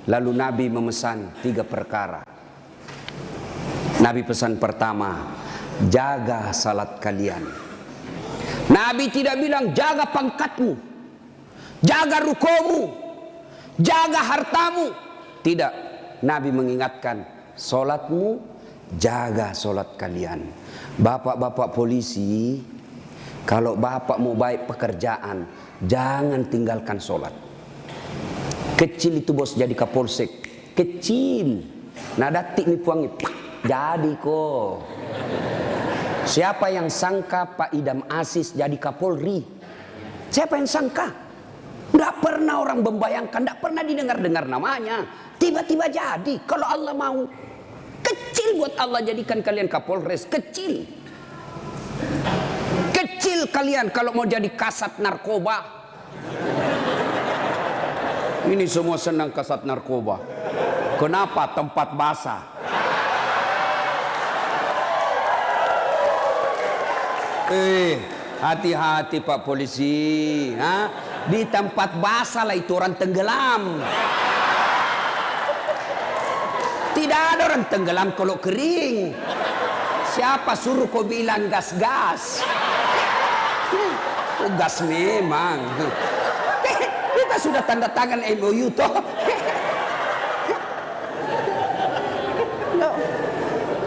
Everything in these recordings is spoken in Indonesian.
Lalu Nabi memesan 3 perkara. Nabi pesan pertama, jaga salat kalian. Nabi tidak bilang jaga pangkatmu, jaga rukomu, jaga hartamu. Tidak. Nabi mengingatkan, salatmu, jaga salat kalian. Bapak-bapak polisi, kalau bapak mau baik pekerjaan, jangan tinggalkan salat. Kecil itu bos jadi kapolsek, kecil. Nah datik nih puangi, jadi kok. Siapa yang sangka Pak Idam Aziz jadi Kapolri? Siapa yang sangka? Tidak pernah orang membayangkan, tidak pernah didengar-dengar namanya. Tiba-tiba jadi, kalau Allah mau. Kecil buat Allah jadikan kalian Kapolres, kecil. Kecil kalian kalau mau jadi kasat narkoba. Ini semua senang kasat narkoba. Kenapa? Tempat basah. Hati-hati Pak Polisi. Di tempat basah lah itu orang tenggelam. Tidak ada orang tenggelam kalau kering. Siapa suruh kau bilang gas-gas? Gas memang. Kita sudah tanda tangan MOU toh.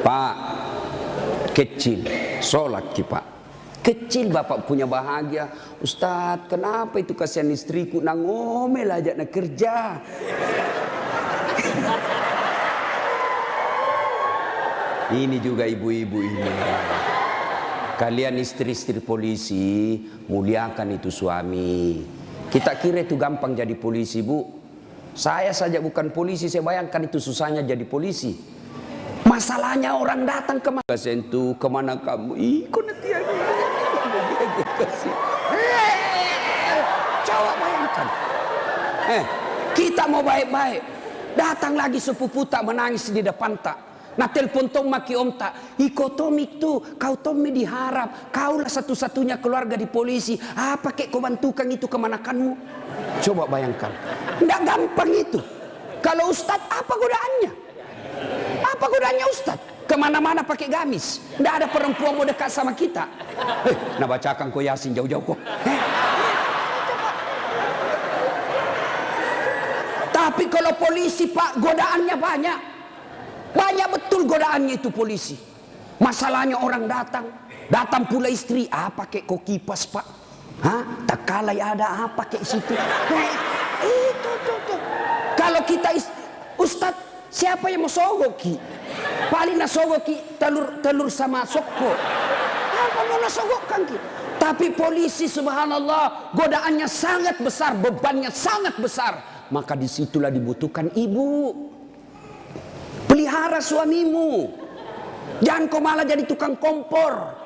Pak, kecil, sholat ki Pak. Kecil bapak punya bahagia. Ustadz, kenapa itu kasihan istriku nangomel aja nak kerja. Ini juga ibu-ibu ini. Kalian istri-istri polisi, muliakan itu suami. Kita kira itu gampang jadi polisi, Bu. Saya saja bukan polisi, saya bayangkan itu susahnya jadi polisi. Masalahnya orang datang ke mana? Sentuh, kemana kamu? Kok nanti coba bayangkan. Kita mau baik-baik. Datang lagi sepupu tak menangis di depan tak. Nah telepon tong maki om tak. Iko tomik tuh, kau Tommy diharap. Kaulah satu-satunya keluarga di polisi. Apa kek kau bantukan itu kemanakanmu? Coba bayangkan. Nggak gampang itu. Kalau Ustadz apa godaannya? Apa godaannya Ustadz? Kemana-mana pakai gamis. Nggak ada perempuan mau dekat sama kita. Nah bacakan kau Yasin jauh-jauh kok. Tapi kalau polisi Pak, godaannya banyak. Banyak betul godaannya itu polisi. Masalahnya orang datang. Datang pula istri. Apa kek kok kipas Pak? Tak kalai ada apa kek situ. Itu. Kalau kita Ustadz, siapa yang mau sogoki? Paling nasogoki telur sama soko. Apa mau nasogokkan ki? Tapi polisi subhanallah godaannya sangat besar, bebannya sangat besar. Maka disitulah dibutuhkan ibu. Pelihara suamimu. Jangan kau malah jadi tukang kompor.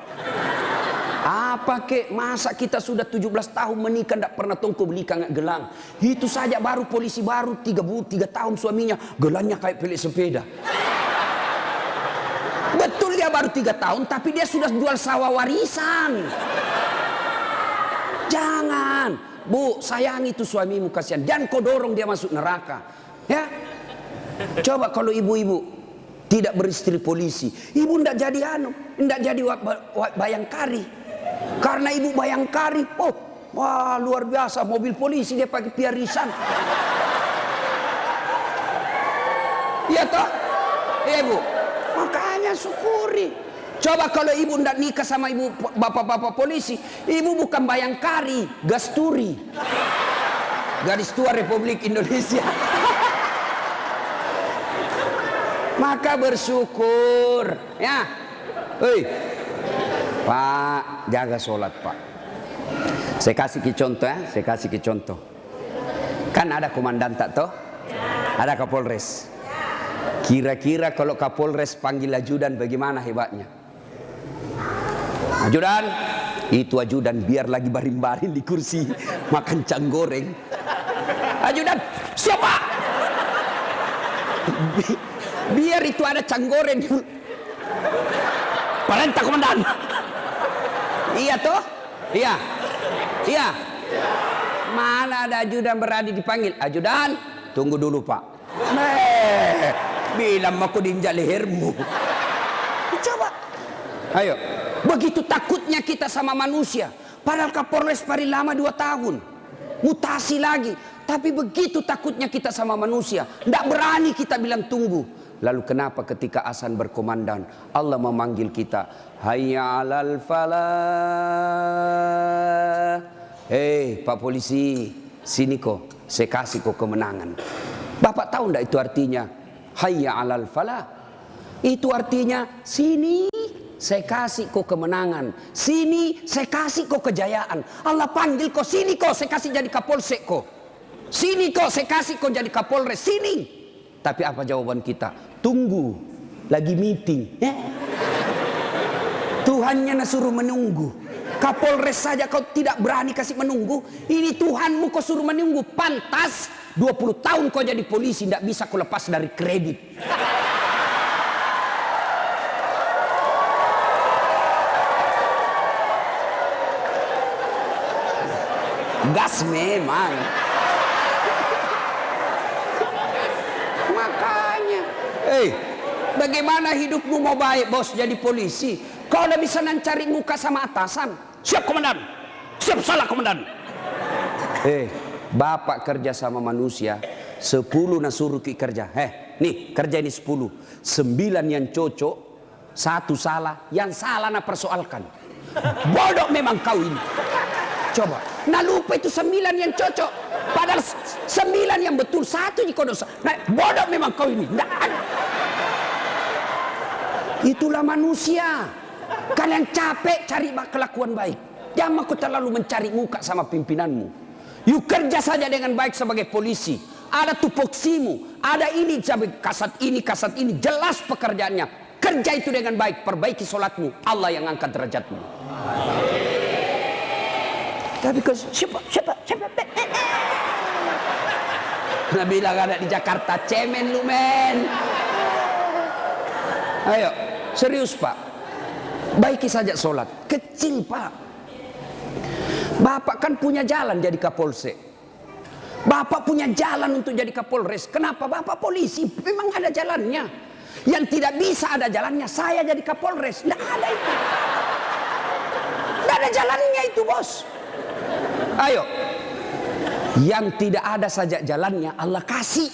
Apa kek masa kita sudah 17 tahun menikah tidak pernah tongko beli kangat gelang. Itu saja baru polisi baru 3 tahun suaminya gelangnya kayak pelik sepeda. Betul dia baru 3 tahun tapi dia sudah jual sawah warisan. Jangan. Bu, sayangi itu suamimu kasihan. Dan kau dorong dia masuk neraka. Ya. Coba kalau ibu-ibu tidak beristri polisi, ibu ndak jadi ndak jadi bayangkari. Karena ibu bayangkari, wah luar biasa mobil polisi dia pakai piarisan. Iya toh? Iya Bu. Makanya syukuri. Coba kalau ibu ndak nikah sama ibu bapak-bapak polisi, ibu bukan bayangkari, gasturi. Gadis tua Republik Indonesia. Maka bersyukur ya. Pak, jaga sholat Pak. Saya kasih contoh. Kan ada komandan tak toh? Ada Kapolres. Kira-kira kalau Kapolres panggil ajudan bagaimana hebatnya? Ajudan, itu ajudan biar lagi baring-baring di kursi makan cang goreng. Ajudan, siapa? Biar itu ada cang goreng. Perintah komandan. Iya toh? Iya. Mana ada ajudan berani dipanggil? Ajudan, tunggu dulu Pak. Bilang aku diinjak lehermu. Coba. Ayo. Begitu takutnya kita sama manusia. Padahal Kapolres paling lama 2 tahun. Mutasi lagi. Tapi begitu takutnya kita sama manusia. Tidak berani kita bilang tunggu. Lalu kenapa ketika azan berkomandan Allah memanggil kita, hayya 'alal falah. Hei Pak Polisi, sini kok, saya kasih kok kemenangan. Bapak tahu enggak itu artinya hayya 'alal falah? Itu artinya sini saya kasih kok kemenangan, sini saya kasih kok kejayaan. Allah panggil kok, sini kok saya kasih jadi Kapolsek kok, sini kok saya kasih kok jadi Kapolres, sini. Tapi apa jawaban kita? Tunggu, lagi meeting. Tuhannya suruh menunggu. Kapolres saja kau tidak berani kasih menunggu. Ini Tuhanmu kau suruh menunggu. Pantas 20 tahun kau jadi polisi, tidak bisa kau lepas dari kredit. Gas memang. Makanya, bagaimana hidupmu mau baik bos jadi polisi? Kau udah bisa cari muka sama atasan. Siap komandan, siap salah komandan. Bapak kerja sama manusia, 10 nasuruh ki kerja. Nih kerja ini 10, 9 yang cocok, 1 salah, yang salah na persoalkan. Bodoh memang kau ini. Coba, nah lupa itu 9 yang cocok, padahal 9 yang betul, 1 di kodosa. Nah, bodoh memang kau ini. Nggak ada. Itulah manusia. Kalian capek cari kelakuan baik. Jangan kau terlalu mencari muka sama pimpinanmu. Yuk kerja saja dengan baik sebagai polisi. Ada tupoksimu, ada ini kasat ini, jelas pekerjaannya. Kerja itu dengan baik, perbaiki sholatmu, Allah yang angkat derajatmu. Tapi kau siapa? Nah bilang ada di Jakarta, cemen lu men. Ayo, serius Pak. Baiki saja sholat. Kecil Pak. Bapak kan punya jalan jadi Kapolsek. Bapak punya jalan untuk jadi Kapolres. Kenapa? Bapak polisi, memang ada jalannya. Yang tidak bisa ada jalannya, saya jadi Kapolres. Tidak ada itu. Tidak ada jalannya itu bos. Ayo, yang tidak ada saja jalannya Allah kasih.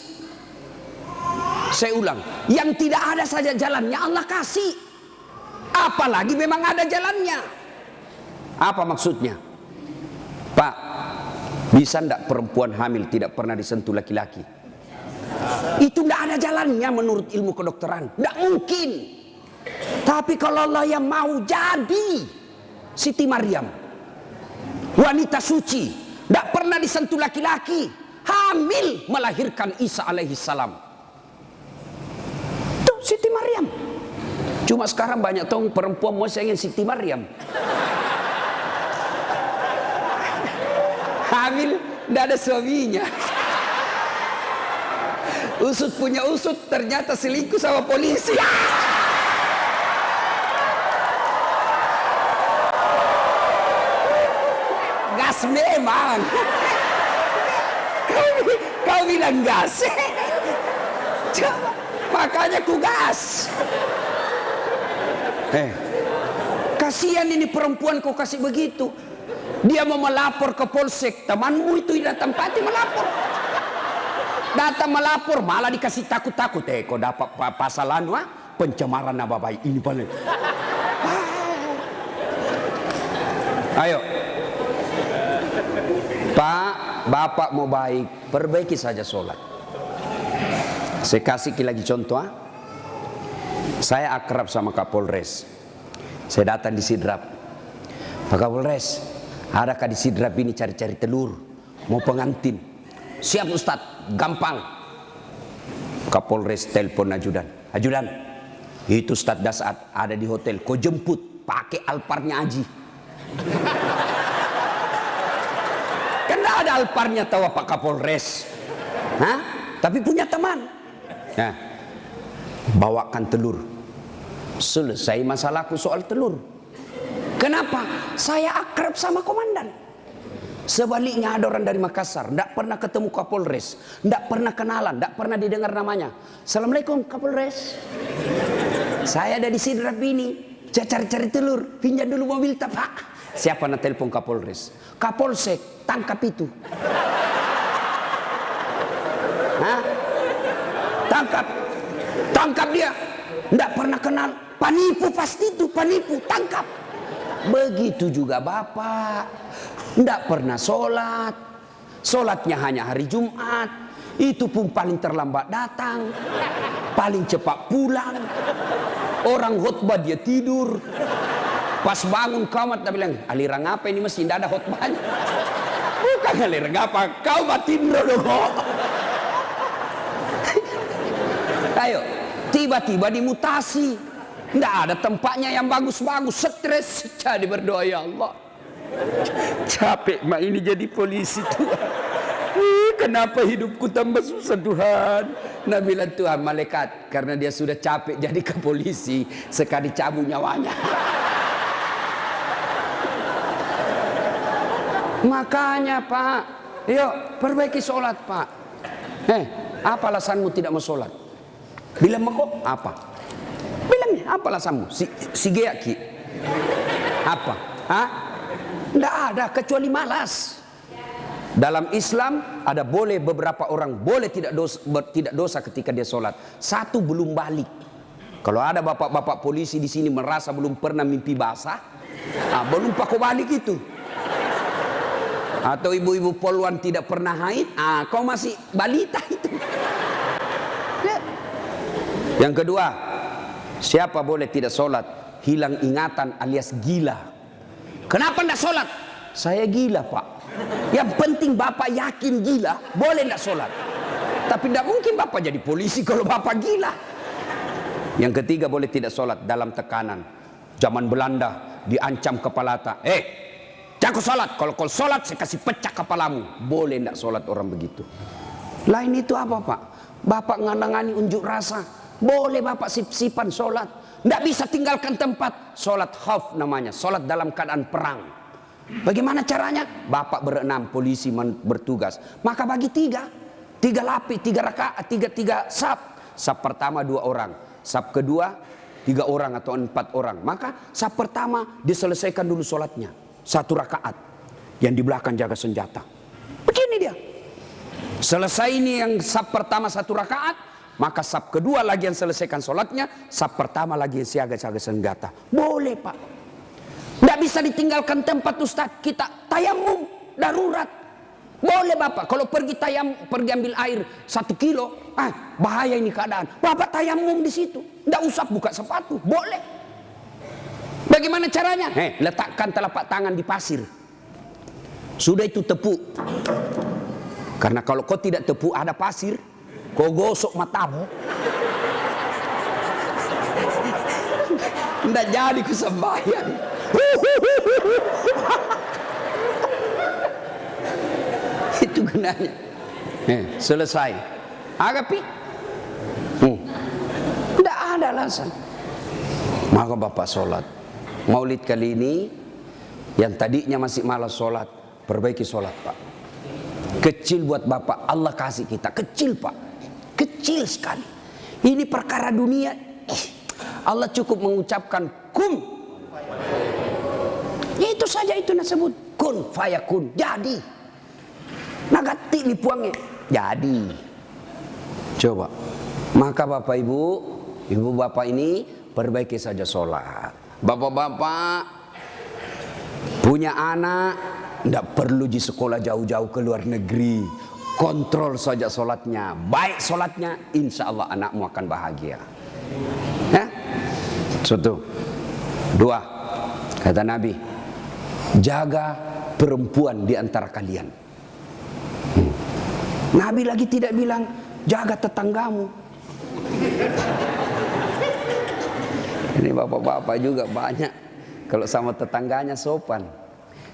Saya ulang, yang tidak ada saja jalannya Allah kasih. Apalagi memang ada jalannya. Apa maksudnya? Pak, bisa ndak perempuan hamil tidak pernah disentuh laki-laki? Itu ndak ada jalannya menurut ilmu kedokteran. Ndak mungkin. Tapi kalau Allah yang mau jadi Siti Maryam, wanita suci, tidak pernah disentuh laki-laki, hamil melahirkan Isa alaihi salam. Tuh Siti Maryam. Cuma sekarang banyak tahu perempuan mau ingin Siti Maryam. Hamil tidak ada suaminya. Usut punya usut, ternyata selingkuh sama polisi. Gas memang. Kau bilang gas. Coba, makanya ku gas. Kasihan ini perempuan kau kasih begitu. Dia mau melapor ke polsek, temanmu itu datang pati melapor. Datang melapor malah dikasih takut-takut. Kau dapat pasalan pencemaran nama baik ini paling. Ayo. Pak, Bapak mau baik, perbaiki saja sholat. Saya kasih lagi contoh. Saya akrab sama Kapolres. Saya datang di Sidrap. Pak Kapolres, adakah di Sidrap ini cari-cari telur? Mau pengantin? Siap Ustadz, gampang. Kapolres telepon ajudan. Ajudan, itu Ustadz Dasat ada di hotel. Kau jemput, pakai Alparnya Aji. Karena ada Alparnya tahu Pak Kapolres. Tapi punya teman. Nah, bawakan telur. Selesai masalahku soal telur. Kenapa? Saya akrab sama komandan. Sebaliknya ada orang dari Makassar, tidak pernah ketemu Kapolres, tidak pernah kenalan, tidak pernah didengar namanya. Assalamualaikum Kapolres. Saya ada di Sidrap ini, saya cari-cari telur, pinjam dulu mobil tak Pak. Siapa nak telepon Kapolres? Kapolsek, tangkap itu. Hah? Tangkap dia. Tidak pernah kenal, penipu pasti itu, penipu, tangkap. Begitu juga Bapak. Tidak pernah sholat, sholatnya hanya hari Jumat, itu pun paling terlambat datang, paling cepat pulang. Orang khutbah dia tidur, pas bangun kamat dia bilang, aliran apa ini masih tidak ada khutbahnya. Bukan aliran apa, kau tidur dong. Ayo, tiba-tiba dimutasi, tidak ada tempatnya yang bagus-bagus, stres, jadi berdoa ya Allah. Capek mak ini jadi polisi Tuhan. Kenapa hidupku tambah susah Tuhan? Nah bilang Tuhan malaikat, karena dia sudah capek jadi ke polisi, sekali cabut nyawanya. Makanya Pak, yuk perbaiki sholat Pak. Apa alasanmu tidak mau sholat? Bilang kok apa? Bilangnya apa alasanmu? Si Geaki. Apa? Hah? Tidak ada kecuali malas. Dalam Islam ada boleh beberapa orang boleh tidak dosa ketika dia sholat. Satu, belum balik. Kalau ada bapak-bapak polisi di sini merasa belum pernah mimpi basah, belum pakai balik itu. Atau ibu-ibu poluan tidak pernah haid, kau masih balita itu. Ya. Yang kedua, siapa boleh tidak sholat? Hilang ingatan alias gila. Kenapa tidak sholat? Saya gila Pak. Yang penting Bapak yakin gila, boleh tidak sholat. Tapi tidak mungkin Bapak jadi polisi kalau Bapak gila. Yang ketiga, boleh tidak sholat dalam tekanan. Zaman Belanda diancam kepala tak. Jangan sholat. Kalau kau sholat saya kasih pecah kepalamu. Boleh tidak sholat orang begitu. Lain itu apa Pak? Bapak ngandangani unjuk rasa. Boleh Bapak sip-sipan sholat. Tidak bisa tinggalkan tempat. Sholat khauf namanya. Sholat dalam keadaan perang. Bagaimana caranya? Bapak berenam, polisi bertugas. Maka bagi tiga lapis, 3 rakaat, tiga saf. Saf pertama 2 orang. Saf kedua 3 orang atau 4 orang. Maka saf pertama diselesaikan dulu sholatnya. 1 rakaat. Yang di belakang jaga senjata. Begini dia. Selesai ini yang saf pertama 1 rakaat. Maka saf kedua lagi yang selesaikan sholatnya, saf pertama lagi yang siaga-siaga senjata. Boleh Pak. Tidak bisa ditinggalkan tempat Ustaz. Kita tayamum darurat. Boleh Bapak. Kalau pergi ambil air 1 kilo, bahaya ini keadaan. Bapak tayamum di situ. Tidak usah buka sepatu. Boleh. Bagaimana caranya? Letakkan telapak tangan di pasir. Sudah itu tepuk. Karena kalau kau tidak tepuk ada pasir, kau gosok matamu, tidak jadi kesembahyang. Itu gunanya. Selesai. Agapi. Tidak ada alasan. Maka Bapak sholat. Maulid kali ini, yang tadinya masih malas sholat, perbaiki sholat Pak. Kecil buat Bapak, Allah kasih kita. Kecil Pak. Kecil sekali. Ini perkara dunia. Allah cukup mengucapkan kun. Itu saja itu disebut kun fayakun. Jadi. Nagati lipuangnya. Jadi. Coba. Maka Bapak Ibu, Ibu Bapak ini perbaiki saja sholat. Bapak-bapak punya anak, tidak perlu di sekolah jauh-jauh ke luar negeri. Kontrol saja sholatnya. Baik sholatnya, insya Allah anakmu akan bahagia. Satu. 2. Kata Nabi, jaga perempuan di antara kalian. Nabi lagi tidak bilang jaga tetanggamu. Ini bapak-bapak juga banyak. Kalau sama tetangganya sopan.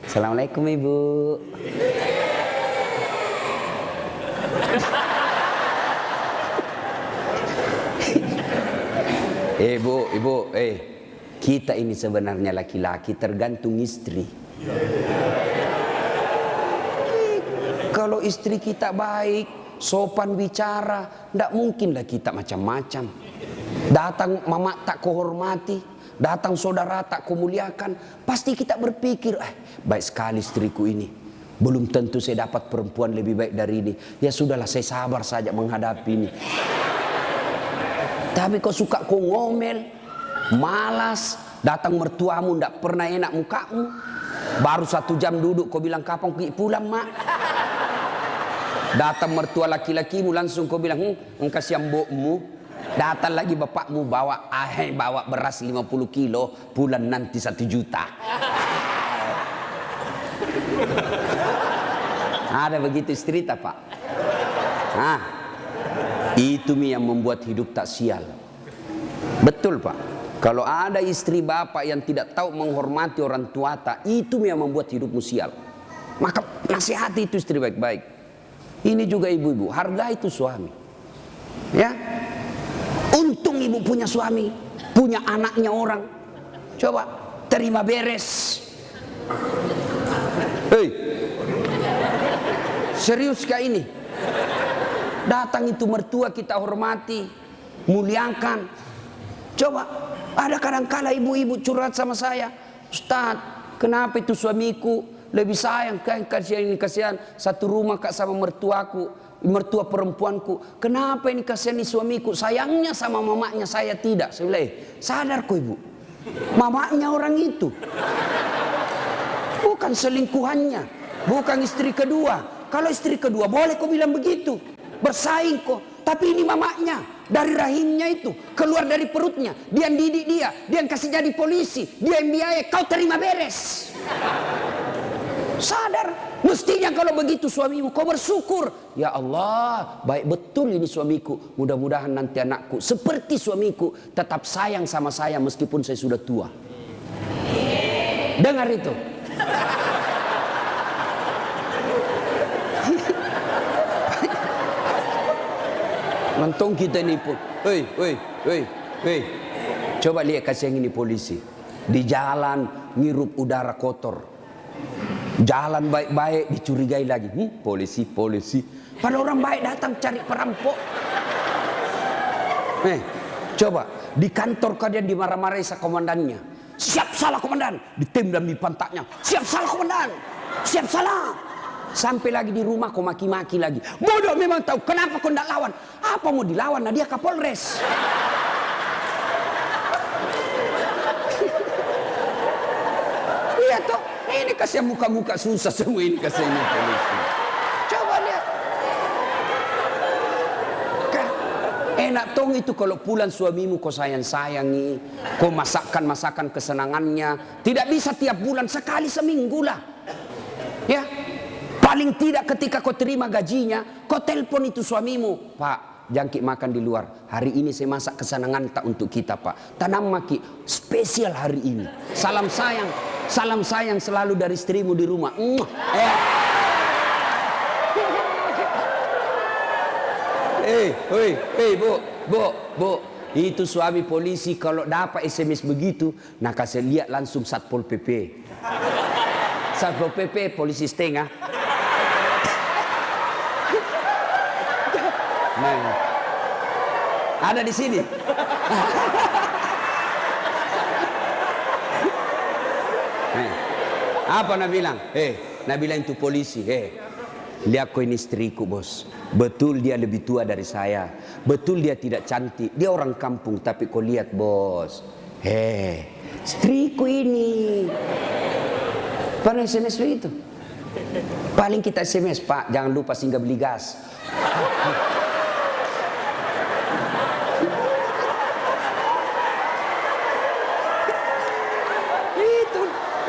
Assalamualaikum Ibu. Ibu, kita ini sebenarnya laki-laki tergantung istri. Kalau istri kita baik, sopan bicara, tidak mungkinlah kita macam-macam. Datang mama tak kau hormati, datang saudara tak kau muliakan, pasti kita berpikir, baik sekali istriku ini. Belum tentu saya dapat perempuan lebih baik dari ini. Ya sudahlah, saya sabar saja menghadapi ini. Tapi kau suka kau ngomel, malas, datang mertuamu tidak pernah enak mukamu. Baru 1 jam duduk kau bilang kapan pergi pulang mak. Datang mertua laki-lakimu langsung kau bilang kasihan mbokmu. Datang lagi bapakmu bawa beras 50 kilo, pulang nanti 1 juta. Ada begitu istri tak pak? Itu yang membuat hidup tak sial. Betul pak. Kalau ada istri bapak yang tidak tahu menghormati orang tua tak, itu yang membuat hidupmu sial. Maka nasihati itu istri baik-baik. Ini juga ibu-ibu, hargai itu suami. Ya, untung ibu punya suami, punya anaknya orang. Coba terima beres. Hei, serius kah ini? Datang itu mertua kita hormati, muliakan. Coba, ada kadang-kala ibu-ibu curhat sama saya, Ustaz, kenapa itu suamiku lebih sayang, kasihan satu rumah kak sama mertua perempuanku. Kenapa ini kasihan nih suamiku, sayangnya sama mamanya saya tidak. Saya bilang, sadar kok ibu, mamanya orang itu, bukan selingkuhannya, bukan istri kedua. Kalau istri kedua boleh kau bilang begitu, bersaing kok. Tapi ini mamanya, dari rahimnya itu, keluar dari perutnya, dia yang didik dia yang kasih jadi polisi, dia yang biaya, kau terima beres. Sadar, mestinya kalau begitu suamimu, kau bersyukur. Ya Allah, baik betul ini suamiku. Mudah-mudahan nanti anakku seperti suamiku, tetap sayang sama saya meskipun saya sudah tua. Dengar itu. Nonton kita ini pun, hei, coba lihat kasih yang ini polisi. Di jalan ngirup udara kotor. Jalan baik-baik dicurigai lagi. Polisi. Pada orang baik datang cari perampok. Coba di kantor kalian dimarah-marahi sa komandannya. Siap salah komandan, ditembak di pantatnya. Siap salah komandan, siap salah. Sampai lagi di rumah kau maki-maki lagi. Bodoh memang tahu kenapa kau tidak lawan. Apa mau dilawan? Nah dia Kapolres. Iya toh. Ini kasih muka-muka susah semua ini kasih ini polisi. Coba lihat. Enak tong itu kalau pulang suamimu kau sayang-sayangi. Kau masakan kesenangannya. Tidak bisa tiap bulan, sekali seminggu lah. Ya. Paling tidak ketika kau terima gajinya, kau telepon itu suamimu. Pak, jangkit makan di luar. Hari ini saya masak kesenangan tak untuk kita pak. Tanam maki, spesial hari ini. Salam sayang selalu dari istrimu di rumah. Bu. Itu suami polisi kalau dapat SMS begitu, nah kasih lihat langsung Satpol PP. Satpol PP polisi setengah. Nah, ada di sini. Apa nak bilang? Nak bilang itu polisi. Lihat kau ini istriku bos. Betul dia lebih tua dari saya. Betul dia tidak cantik. Dia orang kampung. Tapi kau lihat bos. Istriku ini. Pernah SMS begitu? Paling kita SMS, Pak, jangan lupa singgah beli gas.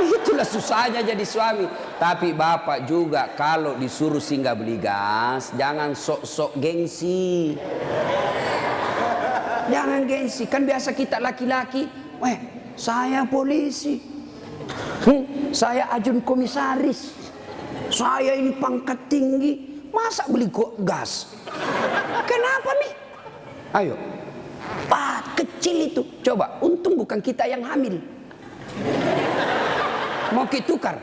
Itulah susahnya jadi suami. Tapi bapak juga kalau disuruh singgah beli gas, jangan sok-sok gengsi. Jangan gengsi. Kan biasa kita laki-laki, saya polisi, saya ajun komisaris, saya ini pangkat tinggi, masa beli gas? Kenapa nih? Ayo, Pak, kecil itu. Coba, untung bukan kita yang hamil. Mau kita tukar?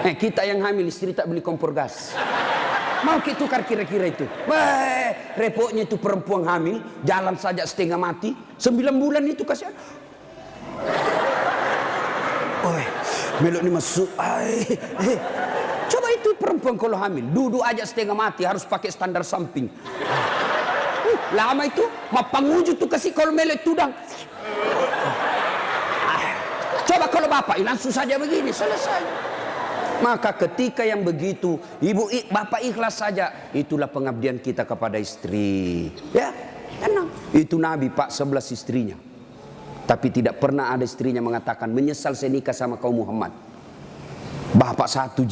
Kita yang hamil, istri tak beli kompor gas. Mau kita tukar kira-kira itu. Repotnya itu perempuan hamil, jalan saja setengah mati, 9 bulan itu kasihan. Melok ni masuk. Coba itu perempuan kalau hamil, duduk aja setengah mati, harus pakai standar samping. Lama itu, mapangujud tuh kasih kalau melek tudang. Coba kalau bapak, langsung saja begini, selesai. Maka ketika yang begitu, bapak ikhlas saja, itulah pengabdian kita kepada istri. Ya, tenang. Itu Nabi Pak 11 istrinya. Tapi tidak pernah ada istrinya mengatakan menyesal saya nikah sama kau Muhammad. Bapak satu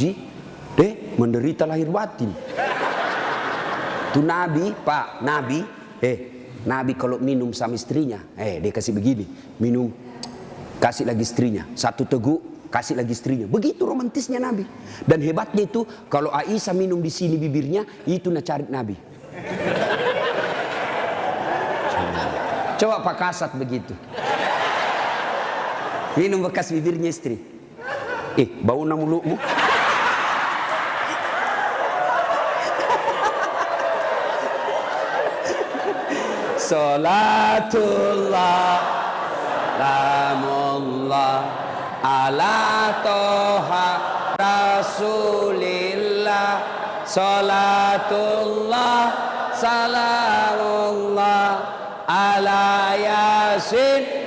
menderita lahir batin. Itu Nabi Pak, Nabi kalau minum sama istrinya, dia kasih begini, minum, kasih lagi istrinya, satu teguk, kasih lagi istrinya. Begitu romantisnya Nabi. Dan hebatnya itu, kalau Aisyah minum di sini bibirnya, itu cari Nabi. Coba Pak Kasat begitu. Minum bekas bibirnya istri. Bau mulutmu. Salatullah Salamullah ala toha Rasulillah. Salatullah Salamullah ala Yasin.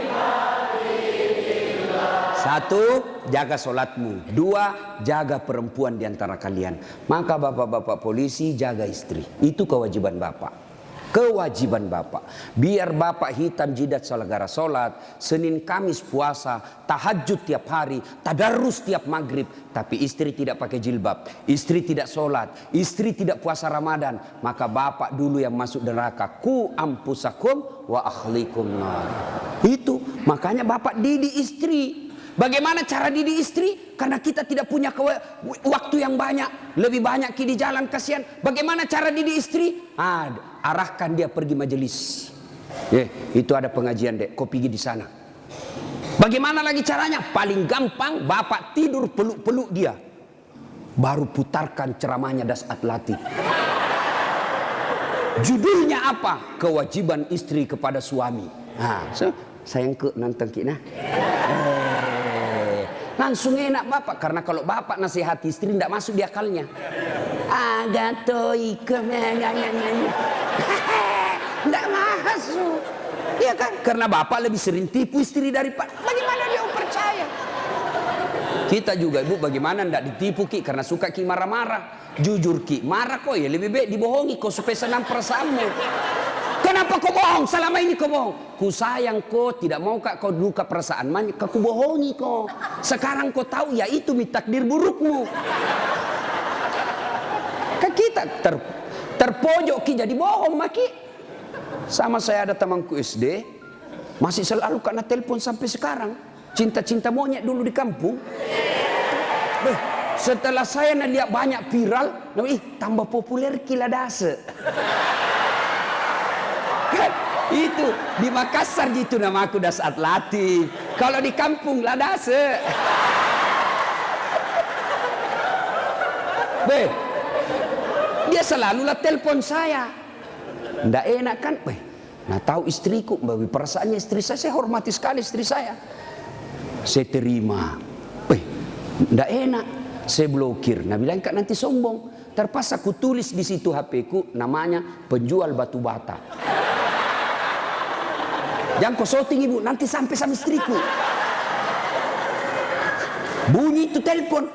Satu, jaga solatmu. Dua, jaga perempuan di antara kalian. Maka bapak-bapak polisi jaga istri. Itu kewajiban bapak. Kewajiban bapak. Biar bapak hitam jidat gara solat, Senin Kamis puasa, tahajud tiap hari, tadarus tiap maghrib. Tapi istri tidak pakai jilbab, istri tidak solat, istri tidak puasa Ramadan. Maka bapak dulu yang masuk neraka. Ku ampusakum wa akhlikum nar. Itu makanya bapak didik istri. Bagaimana cara didik istri? Karena kita tidak punya waktu yang banyak. Lebih banyak di jalan, kasihan. Bagaimana cara didik istri? Arahkan dia pergi majelis. Itu ada pengajian dek, kau pergi di sana. Bagaimana lagi caranya? Paling gampang, bapak tidur peluk-peluk dia. Baru putarkan ceramahnya Dasat Latif. Judulnya apa? Kewajiban istri kepada suami. Sayang ke nonton kita. Langsung enak bapak. Karena kalau bapak nasihati istri tidak masuk di akalnya. Tidak masuk. Iya kan? Karena bapak lebih sering tipu istri daripada. Bagaimana dia percaya? Kita juga ibu bagaimana tidak ditipu Ki. Karena suka Ki marah-marah. Jujur Ki. Marah kok ya lebih baik dibohongi kok supaya senang perasaanmu. Kenapa kau bohong? Selama ini kau bohong. Ku sayang kau, tidak mau kau luka perasaan. Maka ku bohongi kau. Sekarang kau tahu ya itu takdir burukmu. Kan kita terpojok Ki jadi bohong Maki. Sama saya ada temanku SD, masih selalu kena telepon sampai sekarang. Cinta-cinta monyet dulu di kampung. Setelah saya lihat banyak viral, tambah populer Ki Ladase. Itu di Makassar gitu nama aku Dasat Latif. Kalau di kampung Ladase. Dia selalulah telepon saya. Nggak enak kan? Nah tahu istriku, bagi perasaannya istri saya hormati sekali istri saya. Saya terima. Nggak enak. Saya blokir. Nah bilang Kak nanti sombong. Terpaksa ku tulis di situ HP-ku namanya penjual batu bata. Jangan kau shooting ibu, nanti sampai sama istriku. Bunyi itu telepon.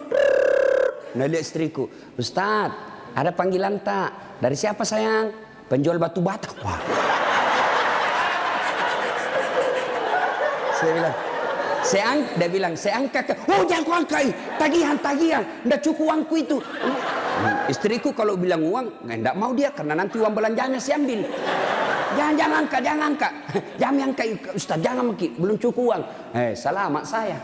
Nah lihat istriku, Ustaz, ada panggilan tak? Dari siapa sayang? Penjual batu bata. Wah. Saya bilang, dia bilang, saya angkat. Oh jangan kau angkat, tagihan. Nggak cukup uangku itu. Istriku kalau bilang uang, nggak mau dia karena nanti uang belanjanya saya ambil. Jangan angkat. Jangan angkat Ustaz, jangan Maki, belum cukup uang. Selamat saya.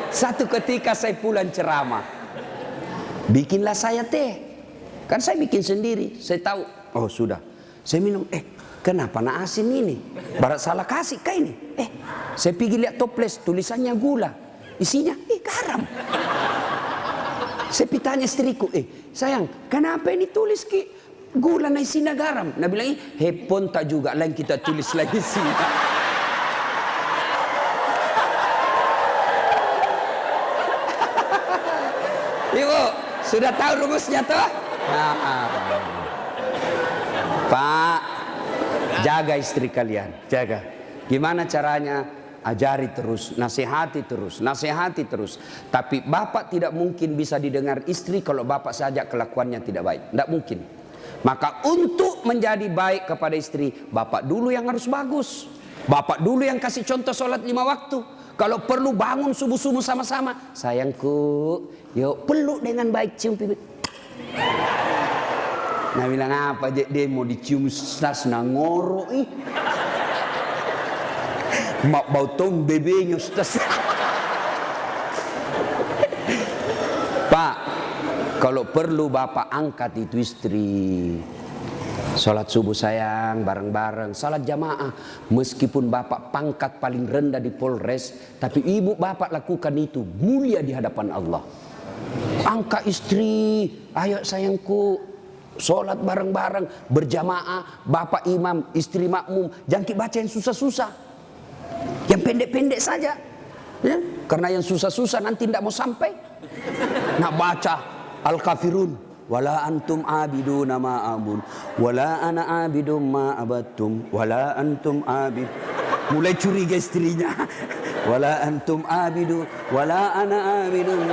Satu ketika saya pulang ceramah. Bikinlah saya teh. Kan saya bikin sendiri. Saya tahu, oh sudah. Saya minum, kenapa nak asin ini? Barat salah kasih kah ini? Saya pergi lihat toples, tulisannya gula. Isinya, garam. Saya tanya istriku, sayang, kenapa ini tulis ki gula na isina garam? Nabi bilang, hepon tak juga, lain kita tulis lagi sini. Ibu, sudah tahu rumusnya toh? Pak, jaga istri kalian, jaga. Gimana caranya? Ajari terus, nasihati terus, nasihati terus. Tapi bapak tidak mungkin bisa didengar istri kalau bapak saja kelakuannya tidak baik. Tidak mungkin. Maka untuk menjadi baik kepada istri, bapak dulu yang harus bagus. Bapak dulu yang kasih contoh sholat 5 waktu. Kalau perlu bangun subuh-subuh sama-sama. Sayangku, yuk peluk dengan baik, cium pipi. Nah bilang apa aja dia mau dicium stas nangoro mak bau tong bebenya stas. Pak, kalau perlu bapak angkat itu istri. Salat subuh sayang, bareng-bareng, salat jamaah. Meskipun bapak pangkat paling rendah di Polres, tapi ibu bapak lakukan itu mulia di hadapan Allah. Angkat istri, ayo sayangku, salat bareng-bareng, berjamaah, bapak imam, istri makmum. Jangan baca yang susah-susah, yang pendek-pendek saja. Ya? Karena yang susah-susah nanti tidak mau sampai. Nak baca Al-Kafirun. Wala antum abiduna ma abun, wala ana abidum ma abattum, wala antum abid. Mulai curiga istrinya. Wala antum abidu, wala ana abidum.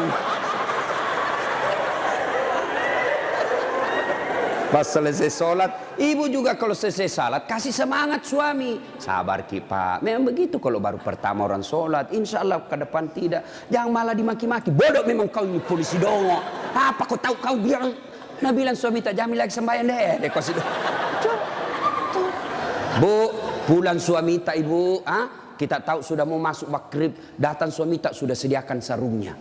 Pas selesai sholat, ibu juga kalau selesai sholat kasih semangat suami. Sabar ki pak, memang begitu kalau baru pertama orang sholat. Insya Allah ke depan tidak. Jangan malah dimaki-maki. Bodoh memang kau ini polisi dongo. Apa kau tahu kau bilang? Nah bilang suami tak jamin lagi sembahyang deh. Bu, pulang suami tak ibu. Kita tahu sudah mau masuk maghrib. Datang suami tak sudah sediakan sarungnya.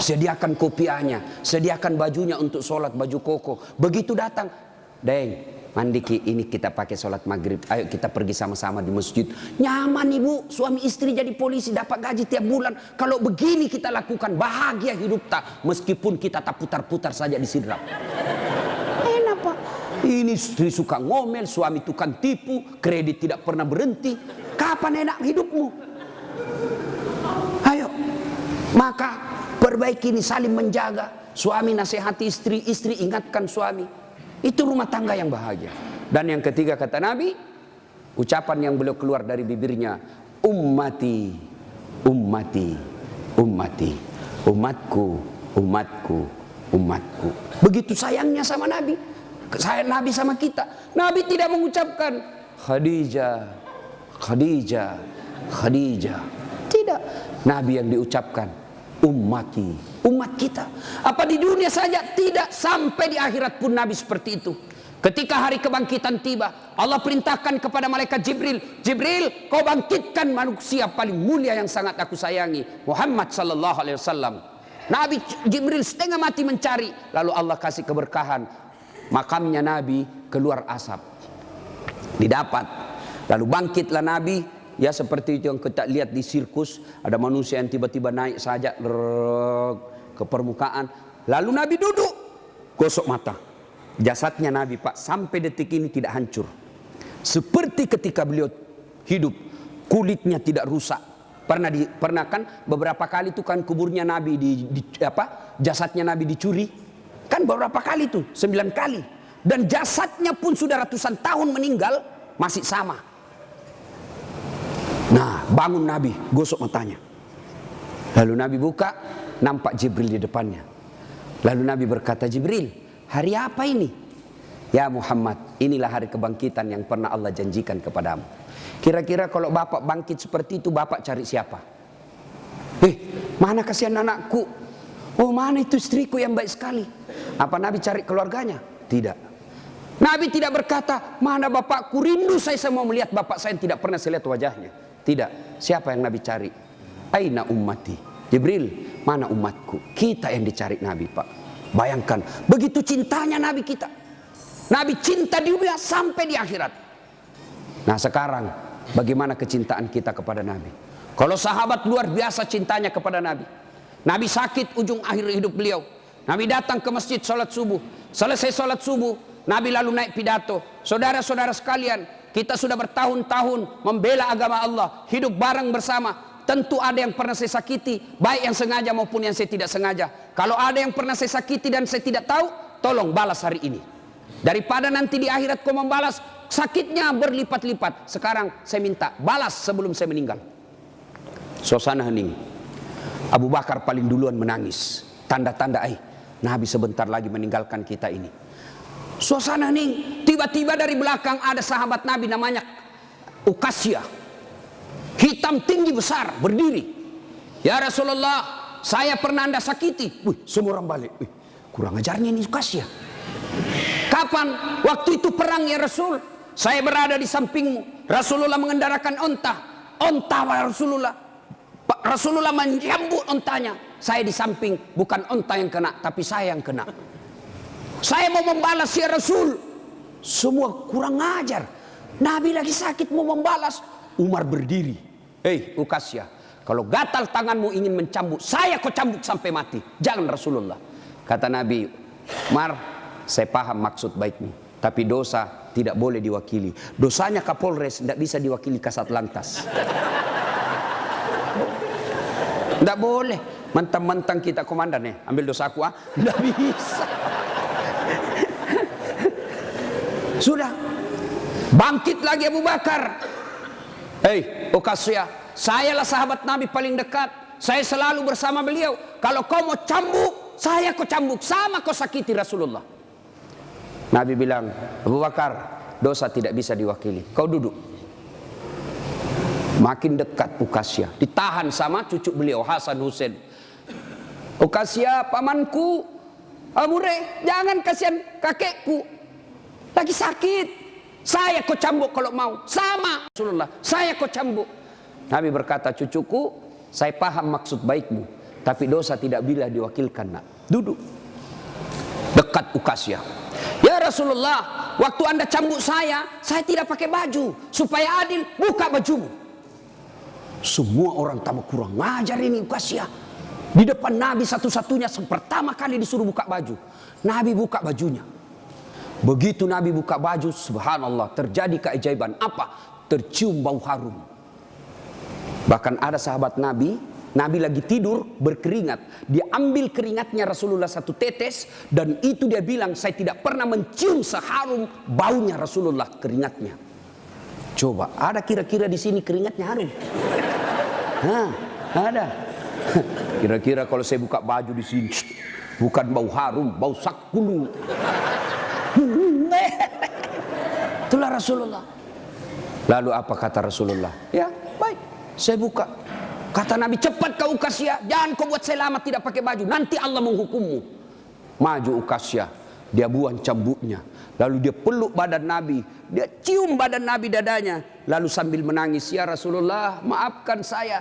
Sediakan kopiahnya, sediakan bajunya untuk sholat, baju koko. Begitu datang, Deng, mandi ki, ini kita pakai sholat maghrib. Ayo kita pergi sama-sama di masjid. Nyaman ibu, suami istri jadi polisi, dapat gaji tiap bulan. Kalau begini kita lakukan, bahagia hidup tak. Meskipun kita tak putar-putar saja di sidrap. Enak pak. Ini istri suka ngomel, suami tukang tipu, kredit tidak pernah berhenti. Kapan enak hidupmu? Ayo, maka perbaiki ini, saling menjaga. Suami nasihati istri, istri ingatkan suami. Itu rumah tangga yang bahagia. Dan yang ketiga kata Nabi, ucapan yang beliau keluar dari bibirnya, ummati, ummati, ummati, umatku, umatku, umatku. Begitu sayangnya sama Nabi. Sayang Nabi sama kita. Nabi tidak mengucapkan Khadijah, Khadijah, Khadijah. Tidak. Nabi yang diucapkan ummati, umat kita. Apa di dunia saja? Tidak, sampai di akhirat pun Nabi seperti itu. Ketika hari kebangkitan tiba, Allah perintahkan kepada malaikat Jibril, Jibril, kau bangkitkan manusia paling mulia yang sangat aku sayangi, Muhammad sallallahu alaihi wasallam. Nabi Jibril setengah mati mencari, lalu Allah kasih keberkahan. Makamnya Nabi keluar asap. Didapat. Lalu bangkitlah Nabi. Ya seperti itu yang kita lihat di sirkus. Ada manusia yang tiba-tiba naik saja ke permukaan. Lalu Nabi duduk. Gosok mata. Jasadnya Nabi pak sampai detik ini tidak hancur. Seperti ketika beliau hidup. Kulitnya tidak rusak. Pernah kan beberapa kali itu kan kuburnya Nabi jasadnya Nabi dicuri. Kan beberapa kali itu 9 kali. Dan jasadnya pun sudah ratusan tahun meninggal. Masih sama. Nah, bangun Nabi, gosok matanya. Lalu Nabi buka, nampak Jibril di depannya. Lalu Nabi berkata, Jibril, hari apa ini? Ya Muhammad, inilah hari kebangkitan yang pernah Allah janjikan kepadamu. Kira-kira kalau bapak bangkit seperti itu, bapak cari siapa? Mana kasihan anakku? Oh, mana itu istriku yang baik sekali? Apa Nabi cari keluarganya? Tidak. Nabi tidak berkata, mana bapakku, rindu saya mau melihat bapak saya yang tidak pernah saya lihat wajahnya. Tidak. Siapa yang Nabi cari? Aina ummati. Jibril, mana umatku? Kita yang dicari Nabi pak. Bayangkan, begitu cintanya Nabi kita. Nabi cinta di dunia sampai di akhirat. Nah sekarang, bagaimana kecintaan kita kepada Nabi? Kalau sahabat luar biasa cintanya kepada Nabi. Nabi sakit ujung akhir hidup beliau. Nabi datang ke masjid sholat subuh. Selesai sholat subuh, Nabi lalu naik pidato. Saudara-saudara sekalian, kita sudah bertahun-tahun membela agama Allah, hidup bareng bersama. Tentu ada yang pernah saya sakiti, baik yang sengaja maupun yang saya tidak sengaja. Kalau ada yang pernah saya sakiti dan saya tidak tahu, tolong balas hari ini. Daripada nanti di akhirat kau membalas, sakitnya berlipat-lipat. Sekarang saya minta balas sebelum saya meninggal. Suasana hening. Abu Bakar paling duluan menangis. Tanda-tanda Nabi sebentar lagi meninggalkan kita ini. Suasana hening. Tiba-tiba dari belakang ada sahabat Nabi namanya Ukasya. Hitam tinggi besar berdiri. Ya Rasulullah, saya pernah Anda sakiti. Semua orang balik. Kurang ajarnya ini Ukasya. Kapan? Waktu itu perang ya Rasul. Saya berada di sampingmu. Rasulullah mengendarakan onta. Onta Rasulullah. Rasulullah menyambut ontanya. Saya di samping, bukan onta yang kena, tapi saya yang kena. Saya mau membalas ya Rasul. Semua kurang ajar. Nabi lagi sakit mau membalas. Umar berdiri. Ukasya, kalau gatal tanganmu ingin mencambuk, saya kau cambuk sampai mati. Jangan Rasulullah. Kata Nabi, Umar, saya paham maksud baikmu, tapi dosa tidak boleh diwakili. Dosanya Kapolres tidak bisa diwakili Kasat Lantas. Tidak boleh. Mentang-mentang kita komandan ambil dosaku tidak bisa. Sudah. Bangkit lagi Abu Bakar. Ukasya, sayalah sahabat Nabi paling dekat. Saya selalu bersama beliau. Kalau kau mau cambuk, saya kau cambuk. Sama kau sakiti Rasulullah. Nabi bilang, Abu Bakar, dosa tidak bisa diwakili. Kau duduk. Makin dekat Ukasya. Ditahan sama cucu beliau, Hasan Husain. Ukasya, pamanku. Amure, jangan kasihan kakekku. Lagi sakit. Saya kau cambuk kalau mau. Sama Rasulullah, saya kau cambuk. Nabi berkata, cucuku, saya paham maksud baikmu, tapi dosa tidak bila diwakilkan. Nak, duduk dekat Ukasya. Ya Rasulullah, waktu Anda cambuk saya tidak pakai baju. Supaya adil, buka bajumu. Semua orang tambah kurang ngajar ini Ukasya. Di depan Nabi satu-satunya pertama kali disuruh buka baju. Nabi buka bajunya. Begitu Nabi buka baju, subhanallah, terjadi keajaiban. Apa? Tercium bau harum. Bahkan ada sahabat Nabi, Nabi lagi tidur berkeringat. Dia ambil keringatnya Rasulullah satu tetes, dan itu dia bilang, saya tidak pernah mencium seharum baunya Rasulullah keringatnya. Coba, ada kira-kira di sini keringatnya harum? Ada. Kira-kira kalau saya buka baju di sini, bukan bau harum, bau sakulu. Itulah Rasulullah. Lalu apa kata Rasulullah? Ya baik, saya buka. Kata Nabi, cepat kau Ukasya, jangan kau buat saya lama tidak pakai baju, nanti Allah menghukummu. Maju Ukasya, dia buang cambuknya. Lalu dia peluk badan Nabi, dia cium badan Nabi dadanya. Lalu sambil menangis, ya Rasulullah, maafkan saya.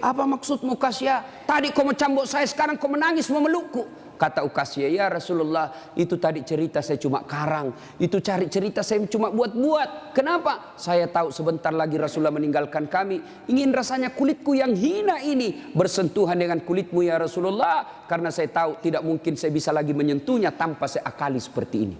Apa maksudmu Ukasya? Tadi kau mencambuk saya, sekarang kau menangis memelukku. Kata Ukasya, ya Rasulullah, itu tadi cerita saya cuma karang. Itu cari cerita saya cuma buat-buat. Kenapa? Saya tahu sebentar lagi Rasulullah meninggalkan kami. Ingin rasanya kulitku yang hina ini bersentuhan dengan kulitmu ya Rasulullah. Karena saya tahu tidak mungkin saya bisa lagi menyentuhnya tanpa saya akali seperti ini.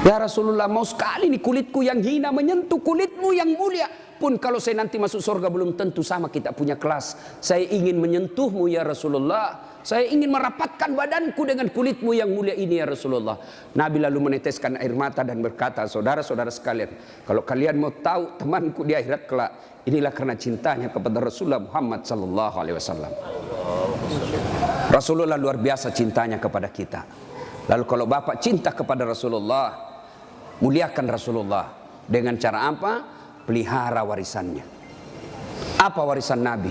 Ya Rasulullah, mau sekali nih kulitku yang hina menyentuh kulitmu yang mulia. Pun kalau saya nanti masuk surga belum tentu sama kita punya kelas. Saya ingin menyentuhmu ya Rasulullah. Saya ingin merapatkan badanku dengan kulitmu yang mulia ini ya Rasulullah. Nabi lalu meneteskan air mata dan berkata, saudara-saudara sekalian, kalau kalian mau tahu temanku di akhirat kelak, inilah karena cintanya kepada Rasulullah Muhammad sallallahu alaihi wasallam. Rasulullah luar biasa cintanya kepada kita. Lalu kalau Bapak cinta kepada Rasulullah, muliakan Rasulullah dengan cara apa? Pelihara warisannya. Apa warisan Nabi?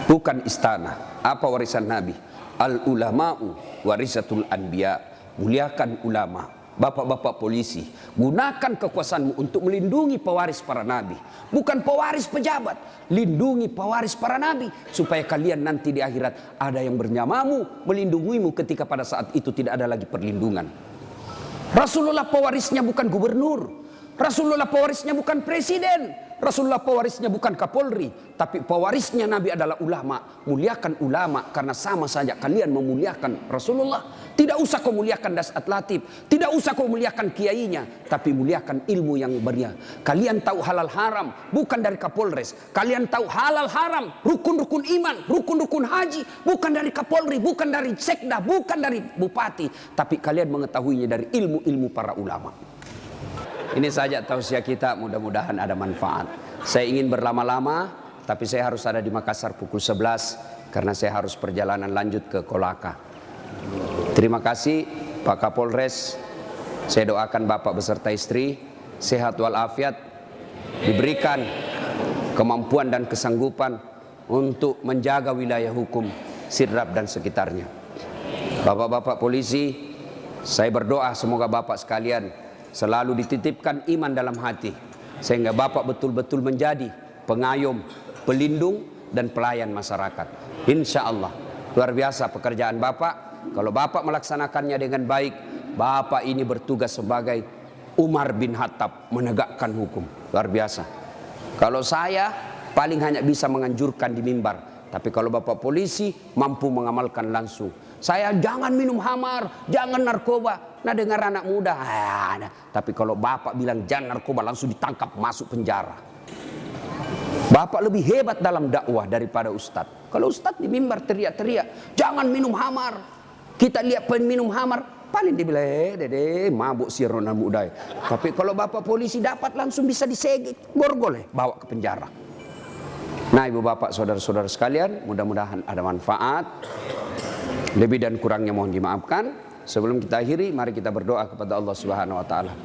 Bukan istana. Apa warisan Nabi? Al-ulama'u warisatul anbiya. Muliakan ulama. Bapak-bapak polisi, gunakan kekuasaanmu untuk melindungi pewaris para nabi. Bukan pewaris pejabat. Lindungi pewaris para nabi. Supaya kalian nanti di akhirat ada yang bernyamamu, melindungimu ketika pada saat itu tidak ada lagi perlindungan. Rasulullah pewarisnya bukan gubernur. Rasulullah pewarisnya bukan presiden. Rasulullah pewarisnya bukan Kapolri, tapi pewarisnya Nabi adalah ulama. Muliakan ulama karena sama saja kalian memuliakan Rasulullah. Tidak usah kau muliakan Dasat Latif, tidak usah kau muliakan kiainya, tapi muliakan ilmu yang beria. Kalian tahu halal haram bukan dari Kapolres. Kalian tahu halal haram, rukun-rukun iman, rukun-rukun haji bukan dari Kapolri, bukan dari sekda, bukan dari bupati, tapi kalian mengetahuinya dari ilmu-ilmu para ulama. Ini saja tausiah kita, mudah-mudahan ada manfaat. Saya ingin berlama-lama, tapi saya harus ada di Makassar pukul 11 karena saya harus perjalanan lanjut ke Kolaka. Terima kasih Pak Kapolres. Saya doakan Bapak beserta istri sehat walafiat, diberikan kemampuan dan kesanggupan untuk menjaga wilayah hukum Sidrap dan sekitarnya. Bapak-bapak polisi, saya berdoa semoga Bapak sekalian selalu dititipkan iman dalam hati, sehingga Bapak betul-betul menjadi pengayom, pelindung, dan pelayan masyarakat. Insya Allah, luar biasa pekerjaan Bapak. Kalau Bapak melaksanakannya dengan baik, Bapak ini bertugas sebagai Umar bin Khattab, menegakkan hukum. Luar biasa. Kalau saya paling hanya bisa menganjurkan di mimbar, tapi kalau Bapak polisi mampu mengamalkan langsung. Saya jangan minum khamar, jangan narkoba. Nah, dengar anak muda, tapi kalau Bapak bilang jangan narkoba, langsung ditangkap masuk penjara. Bapak lebih hebat dalam dakwah daripada ustadz. Kalau ustadz di mimbar teriak-teriak, jangan minum khamar. Kita lihat peminum khamar, paling dibilang, dede, mabuk si Ronald muda. Tapi kalau Bapak polisi dapat langsung bisa disegel, borgol, bawa ke penjara. Nah, ibu bapak, saudara-saudara sekalian, mudah-mudahan ada manfaat. Lebih dan kurangnya mohon dimaafkan. Sebelum kita akhiri, mari kita berdoa kepada Allah Subhanahu wa taala.